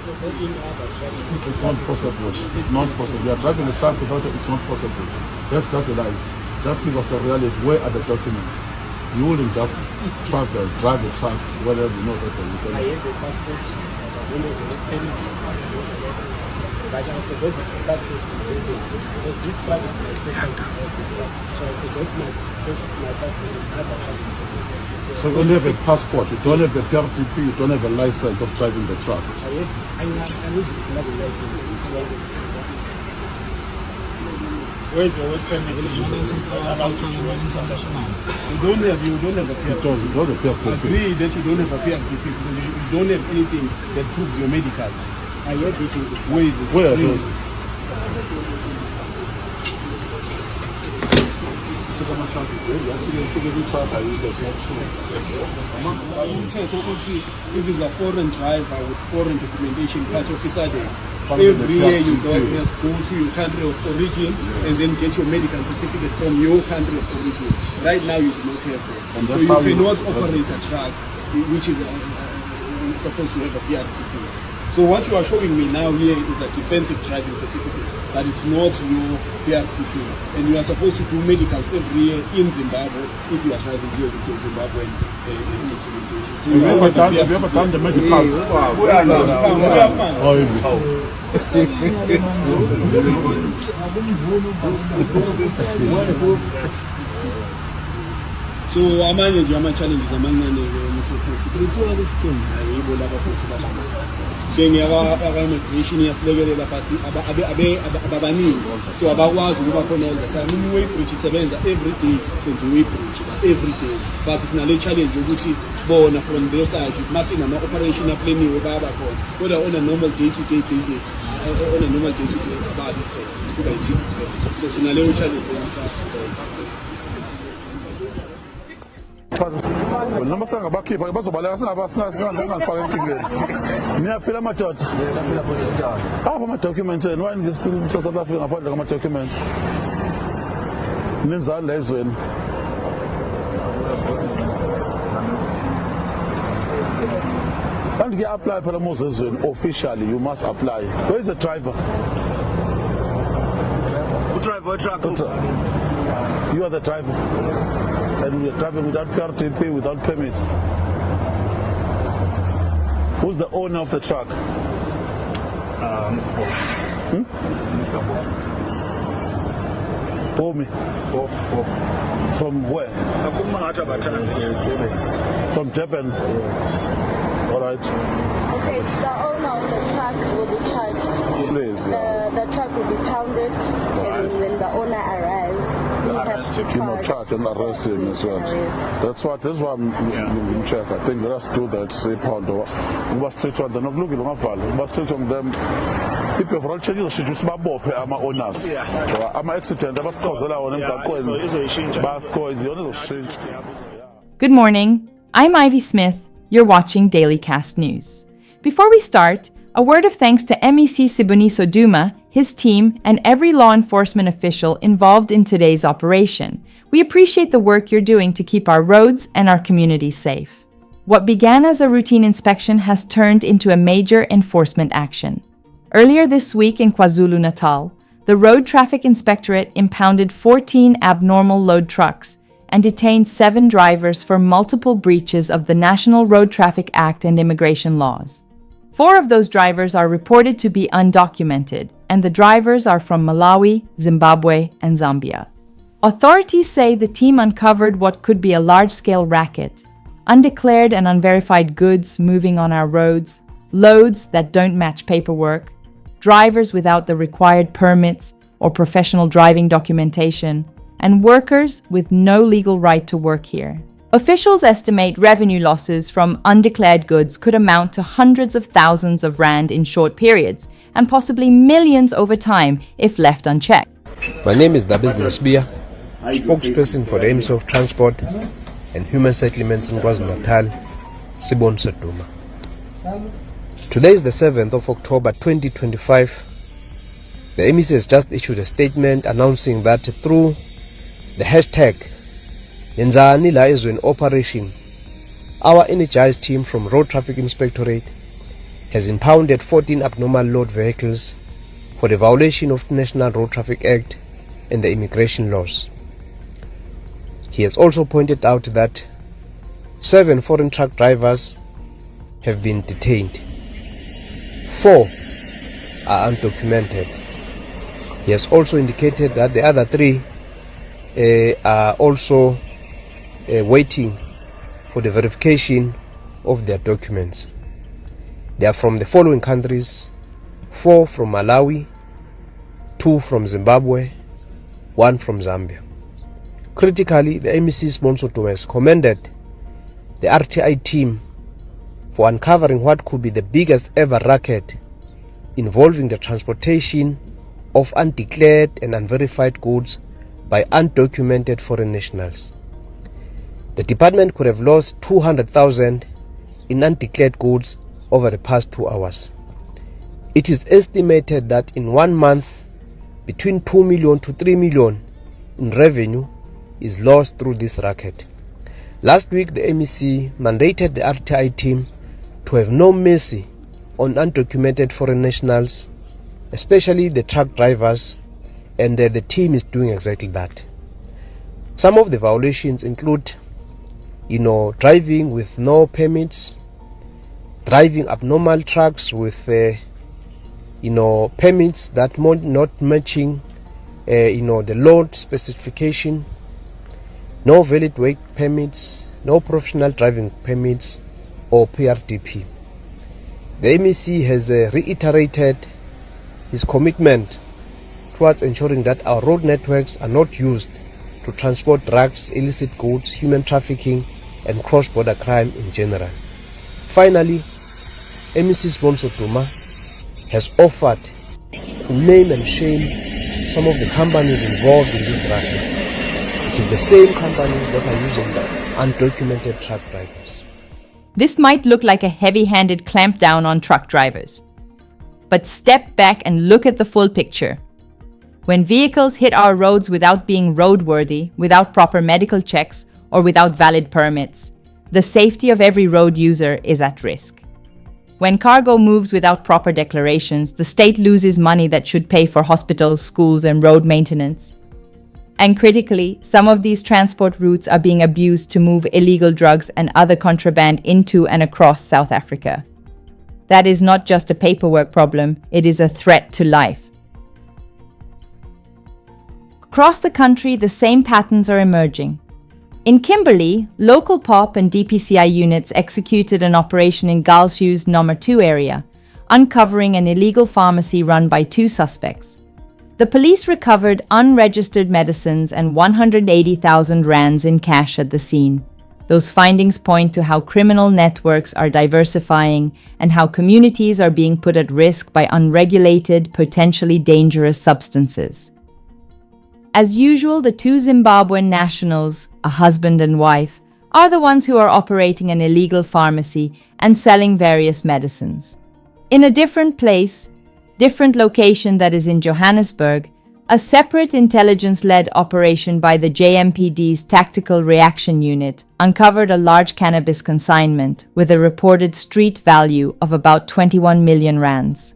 It's not possible. It's not possible. You are driving a truck without it. It's not possible. That's a lie. Just give us the reality. Where are the documents? You wouldn't just drive a truck wherever you know that you can. I have a passport. I don't have a permit. But I forgot the passport. This truck is my second truck. So I forgot my passport. So you only have a passport. You don't have a PRTP. You don't have a license of driving the truck. I use a smuggle license. Where's your work permit? You don't have a PRTP. Agree that you don't have a PRTP because you don't have anything that proves your medicals. I have it. Where is it? Where are those? If it's a foreign driver with foreign documentation, catch officer there. Every year you just go to your country of origin and then get your medical certificate from your country of origin. Right now you do not have that. So you cannot operate a truck which is supposed to have a PRTP. So what you are showing me now here is a defensive driving certificate, but it's not your PRTP. And you are supposed to do medicals every year in Zimbabwe if you are driving here because Zimbabwe documentation. So have you ever done the medicals? So amanye nje ama-challenges amancane sipiritual isiqinile yibo laba futhi aba-immigration iyasilekelela but ababaningi so abakwazi ukuba khona all the time. I-way bridge isebenza every day senze i-way bridge every day but sinale challenge ukuthi bona from their side masinama-operation aplaniwe bayaba khona kodwa on a normal day-to-day business on a normal day-to-day ababi kuba i-team so sinaleyo challenge. Noma sangabakhipha bazobaleka singafaka enkingeni. Niyaphila amadoda. Apha ama-documents enu why ngeSouth Africa ngaphandle kwama-documents? Nenzani la ezweni? Kanti kuya-apply phela muze ezweni officially you must apply. Where is the driver? Driver truck. You are the driver. And we are driving without PRTP, without permits. Who's the owner of the truck? Bomi. From where? From Durban. All right. Okay, the owner of the truck will be charged. Please. The truck will be pounded, and when the owner arrives, he has to charge and arrest him as well. That's why I'm check. I think let us do that. Say pound or was street on the no look on was street on them. People for all changes should just ama owners. Ama accident was caused on them. Good morning. I'm Ivy Smith. You're watching Daily Cast News. Before we start, a word of thanks to MEC Siboniso Duma, his team, and every law enforcement official involved in today's operation. We appreciate the work you're doing to keep our roads and our communities safe. What began as a routine inspection has turned into a major enforcement action. Earlier this week in KwaZulu-Natal, the Road Traffic Inspectorate impounded 14 abnormal load trucks and detained 7 drivers for multiple breaches of the National Road Traffic Act and immigration laws. 4 of those drivers are reported to be undocumented, and the drivers are from Malawi, Zimbabwe, and Zambia. Authorities say the team uncovered what could be a large-scale racket, undeclared and unverified goods moving on our roads, loads that don't match paperwork, drivers without the required permits or professional driving documentation, and workers with no legal right to work here. Officials estimate revenue losses from undeclared goods could amount to hundreds of thousands of rand in short periods, and possibly millions over time if left unchecked. My name is Dabiz Nasbia, spokesperson for the Ministry of Transport and Human Settlements in KwaZulu-Natal, Siboniso Duma. Today is the 7th of October 2025. The MEC has just issued a statement announcing that through the hashtag Yenzani La Ezweni operation, our energized team from Road Traffic Inspectorate has impounded 14 abnormal load vehicles for the violation of the National Road Traffic Act and the immigration laws. He has also pointed out that 7 foreign truck drivers have been detained. 4 are undocumented. He has also indicated that the other 3 are also waiting for the verification of their documents. They are from the following countries: 4 from Malawi, 2 from Zimbabwe, 1 from Zambia. Critically, the MEC Siboniso Duma has commended the RTI team for uncovering what could be the biggest ever racket involving the transportation of undeclared and unverified goods by undocumented foreign nationals. The department could have lost 200,000 in undeclared goods over the past 2 hours. It is estimated that in 1 month, between 2 million to 3 million in revenue is lost through this racket. Last week, the MEC mandated the RTI team to have no mercy on undocumented foreign nationals, especially the truck drivers, and the team is doing exactly that. Some of the violations include, driving with no permits, driving abnormal trucks with, permits that not matching, the load specification, no valid work permits, no professional driving permits or PRDP. The MEC has reiterated his commitment towards ensuring that our road networks are not used to transport drugs, illicit goods, human trafficking, and cross-border crime in general. Finally, MEC Siboniso Duma has offered to name and shame some of the companies involved in this racket. It is the same companies that are using the undocumented truck drivers. This might look like a heavy-handed clampdown on truck drivers. But step back and look at the full picture. When vehicles hit our roads without being roadworthy, without proper medical checks, or without valid permits, the safety of every road user is at risk. When cargo moves without proper declarations, the state loses money that should pay for hospitals, schools, and road maintenance. And critically, some of these transport routes are being abused to move illegal drugs and other contraband into and across South Africa. That is not just a paperwork problem, it is a threat to life. Across the country, the same patterns are emerging. In Kimberley, local POP and DPCI units executed an operation in Galshu's No. 2 area, uncovering an illegal pharmacy run by 2 suspects. The police recovered unregistered medicines and 180,000 rands in cash at the scene. Those findings point to how criminal networks are diversifying and how communities are being put at risk by unregulated, potentially dangerous substances. As usual, the 2 Zimbabwean nationals, a husband and wife, are the ones who are operating an illegal pharmacy and selling various medicines. In a different place, different location that is in Johannesburg, a separate intelligence-led operation by the JMPD's Tactical Reaction Unit uncovered a large cannabis consignment with a reported street value of about 21 million rands.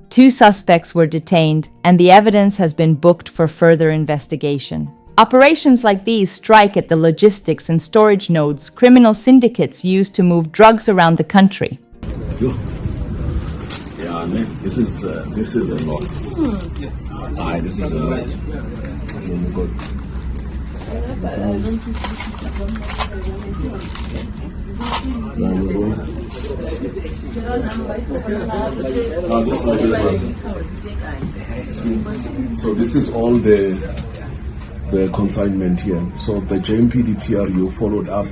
2 suspects were detained, and the evidence has been booked for further investigation. Operations like these strike at the logistics and storage nodes criminal syndicates use to move drugs around the country. Yeah, this is a lot. This is a lot. Oh my God. This one is one. So this is all the consignment here. So the JMPD TRU followed up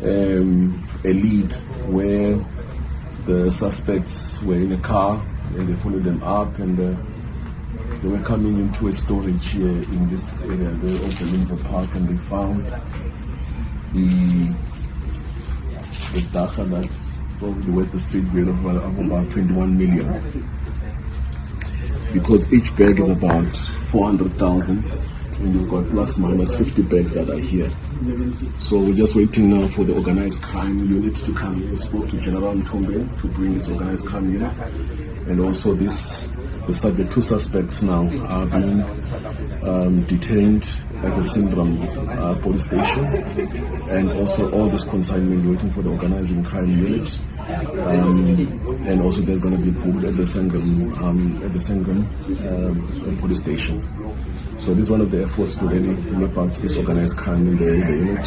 a lead where the suspects were in a car and they followed them up and they were coming into a storage here in this area of the Limbo Park, and they found the data that's probably worth the street value of about 21 million, because each bag is about 400,000 and you've got plus minus 50 bags that are here. So we're just waiting now for the organized crime unit to come in. We spoke to General Ntombe to bring his organized crime unit. And also the two suspects now are being detained at the Syndrome police station. And also all this consignment waiting for the organizing crime unit. And also they're going to be booked at the Sangam police station. So this is one of the efforts to really map out this organized crime in the unit.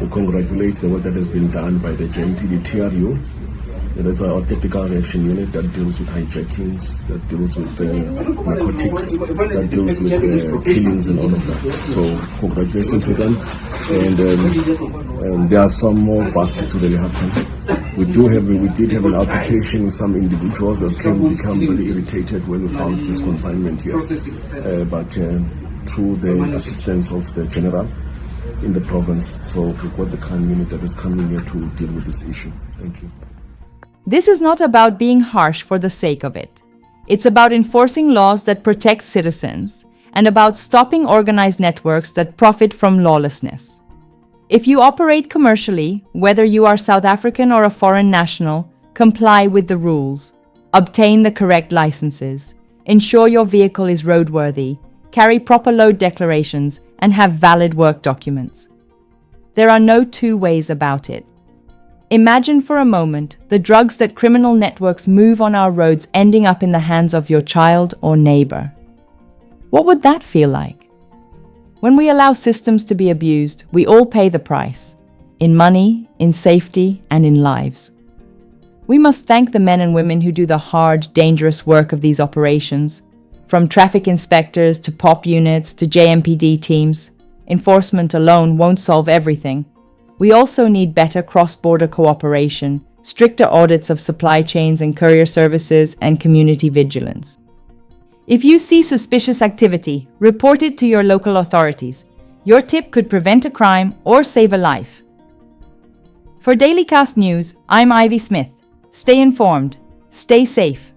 We congratulate the work that has been done by the JMPD TRU. That's our technical reaction unit that deals with hijackings, that deals with narcotics, that deals with killings and all of that. So congratulations to them. And there are some more busts to really happen. We did have an altercation with some individuals that become really irritated when we found this consignment here. But through the assistance of the general in the province, so we've got the crime unit that is coming here to deal with this issue. Thank you. This is not about being harsh for the sake of it. It's about enforcing laws that protect citizens and about stopping organized networks that profit from lawlessness. If you operate commercially, whether you are South African or a foreign national, comply with the rules. Obtain the correct licenses. Ensure your vehicle is roadworthy. Carry proper load declarations and have valid work documents. There are no two ways about it. Imagine for a moment the drugs that criminal networks move on our roads ending up in the hands of your child or neighbor. What would that feel like? When we allow systems to be abused, we all pay the price, in money, in safety, and in lives. We must thank the men and women who do the hard, dangerous work of these operations, from traffic inspectors to POP units to JMPD teams. Enforcement alone won't solve everything. We also need better cross-border cooperation, stricter audits of supply chains and courier services, and community vigilance. If you see suspicious activity, report it to your local authorities. Your tip could prevent a crime or save a life. For Daily Cast News, I'm Ivy Smith. Stay informed, stay safe.